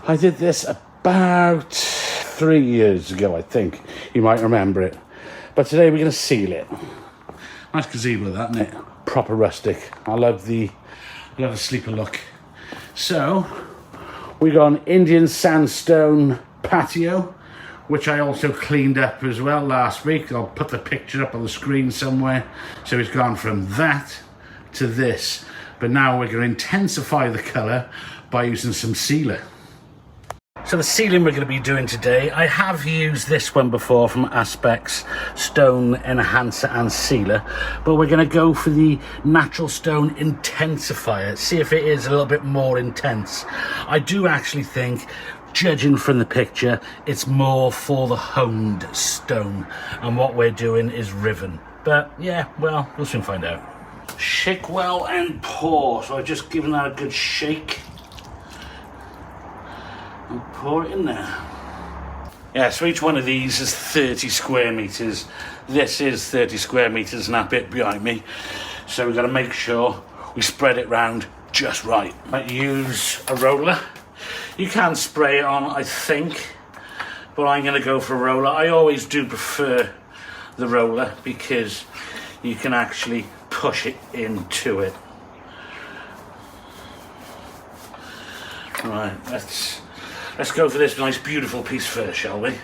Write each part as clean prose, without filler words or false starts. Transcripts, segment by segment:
I did this about 3 years ago, I think. You might remember it. But today we're going to seal it. Nice gazebo, that, isn't it? Proper rustic. I love the sleeper look. So, we got an Indian sandstone patio, which I also cleaned up as well last week. I'll put the picture up on the screen somewhere. So it's gone from that to this. But now we're going to intensify the colour by using some sealer. So the sealing we're going to be doing today, I have used this one before from Aspects Stone Enhancer and Sealer, but we're going to go for the Natural Stone Intensifier, see if it is a little bit more intense. I do actually think, judging from the picture, it's more for the honed stone, and what we're doing is riven. But yeah, well, we'll soon find out. Shake well and pour. So I've just given that a good shake. And pour it in there. Yeah, so each one of these is 30 square meters. This is 30 square meters and that bit behind me. So we've got to make sure we spread it round just right. I use a roller. You can spray it on, I think, but I'm going to go for a roller. I always do prefer the roller because you can actually push it into it. Right, let's go for this nice beautiful piece first, shall we?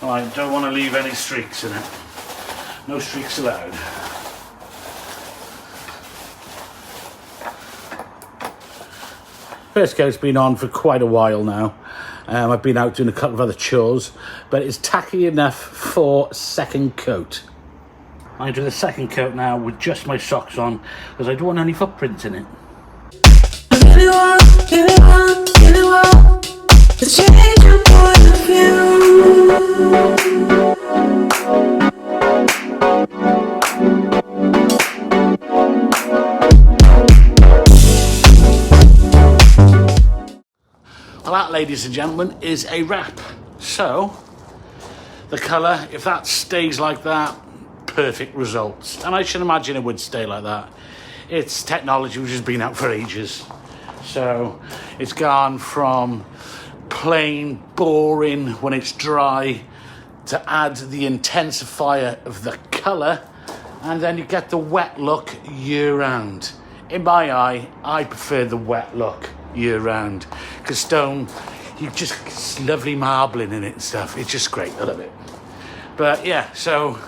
I don't want to leave any streaks in it. No streaks allowed. First coat's been on for quite a while now. I've been out doing a couple of other chores, but it's tacky enough for second coat. I do the second coat now with just my socks on because I don't want any footprints in it. To change your point of view. Well, that, ladies and gentlemen, is a wrap. So, the colour, if that stays like that, perfect results. And I should imagine it would stay like that. It's technology which has been out for ages. So, it's gone from plain, boring when it's dry to add the intensifier of the colour, and then you get the wet look year round. In my eye, I prefer the wet look year round because stone, you just, it's lovely marbling in it and stuff. It's just great. I love it. But yeah, so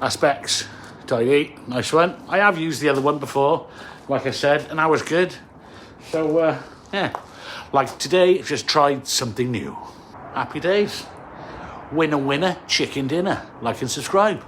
Aspects nice one. I have used the other one before, like I said, and that was good. So yeah, like today, just tried something new. Happy days. Winner, winner, chicken dinner. Like and subscribe.